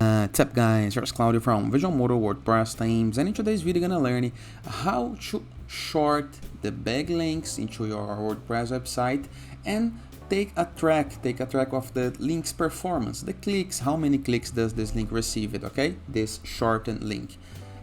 What's up guys, here's Claudio from Visual Modo WordPress themes, and in today's video you're gonna learn how to short the backlinks into your WordPress website and take a track of the link's performance, the clicks, how many clicks does this link receive it, okay? This shortened link.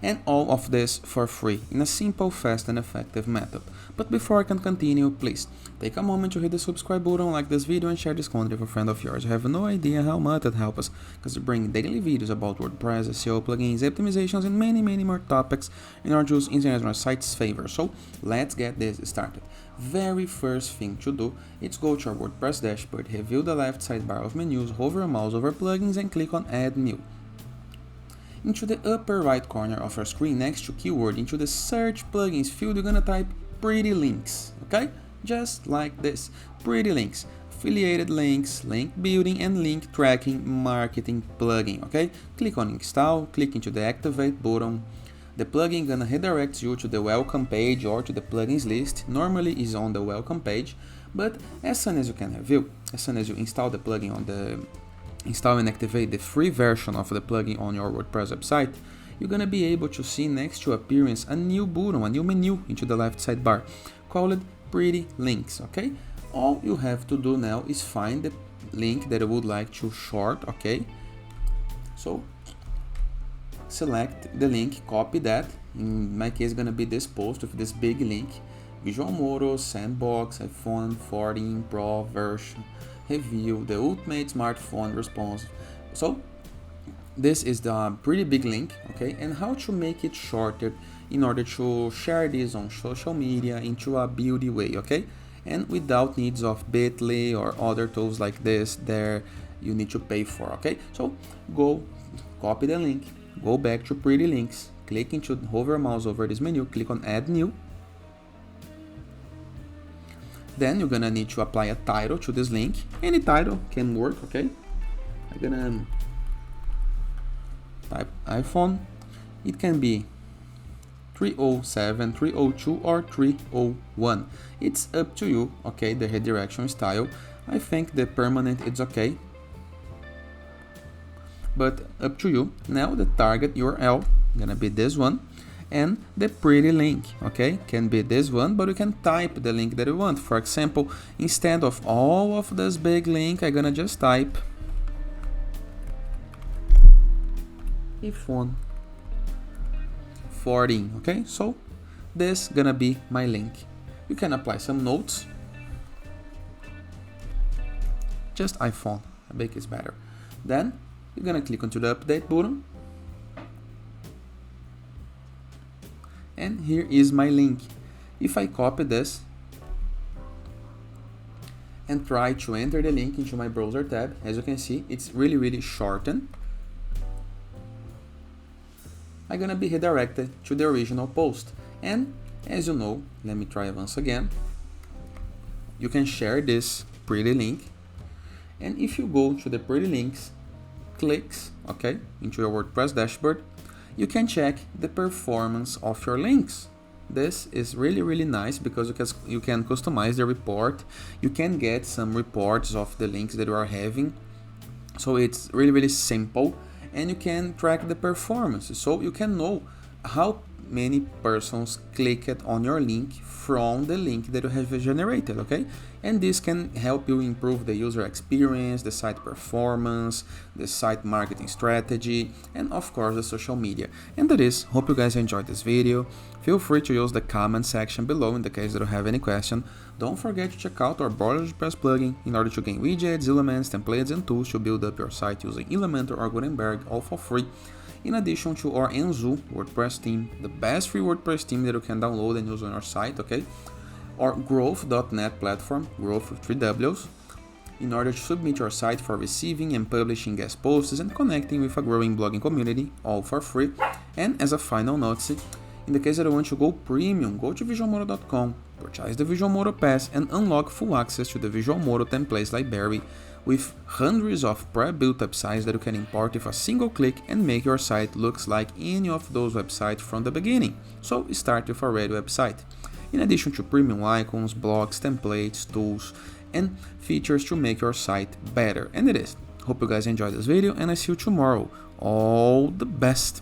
And all of this for free in a simple, fast and effective method. But before I can continue, please take a moment to hit the subscribe button, like this video and share this content with a friend of yours. You have no idea how much it helps us, because we bring daily videos about WordPress, SEO, plugins, optimizations and many more topics in order to use internet on our site's favor. So let's get this started. Very first thing to do is go to our WordPress dashboard, review the left sidebar of menus, hover your mouse over plugins and click on Add New. Into the upper right corner of your screen next to keyword, into the search plugins field, you're gonna type pretty links, okay? Just like this, pretty links, affiliated links, link building and link tracking marketing plugin, okay? Click on install, click into the activate button. The plugin gonna redirect you to the welcome page or to the plugins list. Normally is on the welcome page, but as soon as you can review, as soon as you install the plugin on the install and activate the free version of the plugin on your WordPress website, you're gonna be able to see next to appearance a new button, a new menu into the left sidebar called Pretty Links, okay? All you have to do now is find the link that you would like to short, okay? So select the link, copy that. In my case, gonna be this post with this big link, Visual Modo, Sandbox, iPhone 14 Pro version, review, the ultimate smartphone response. So this is the pretty big link, okay? And how to make it shorter in order to share this on social media into a beauty way, okay? And without needs of Bitly or other tools like this there you need to pay for, okay? So go copy the link, go back to pretty links, click into, hover mouse over this menu, click on Add New. Then you're gonna need to apply a title to this link. Any title can work, okay? I'm gonna type iPhone. It can be 307, 302 or 301. It's up to you, okay, the redirection style. I think the permanent is okay, but up to you. Now the target URL gonna be this one. And the pretty link, okay, can be this one, but you can type the link that you want. For example, instead of all of this big link, I'm gonna just type iPhone 14, okay? So this gonna be my link. You can apply some notes. Just iPhone, big is better. Then you're gonna click onto the update button. And here is my link. If I copy this and try to enter the link into my browser tab, as you can see, it's really shortened. I'm gonna be redirected to the original post. And as you know, let me try once again. You can share this pretty link. And if you go to the pretty links, clicks, okay, into your WordPress dashboard, you can check the performance of your links. This is really nice because you can customize the report. You can get some reports of the links that you are having. So it's really simple, and you can track the performance. So you can know how many persons clicked on your link from the link that you have generated, okay? And this can help you improve the user experience, the site performance, the site marketing strategy, and of course the social media. And that is, hope you guys enjoyed this video. Feel free to use the comment section below in the case that you have any question. Don't forget to check out our WordPress plugin in order to gain widgets, elements, templates, and tools to build up your site using Elementor or Gutenberg, all for free. In addition to our Enzo WordPress theme, the best free WordPress theme that you can download and use on your site, okay? Our growth.net platform, growth with 3 W's, in order to submit your site for receiving and publishing guest posts and connecting with a growing blogging community, all for free. And as a final note, in the case that you want to go premium, go to visualmodo.com, purchase the Visual Modo Pass and unlock full access to the Visual Modo templates library with hundreds of pre-built websites that you can import with a single click and make your site looks like any of those websites from the beginning. So start with a ready website. In addition to premium icons, blocks, templates, tools, and features to make your site better. And it is. Hope you guys enjoyed this video and I see you tomorrow All the best.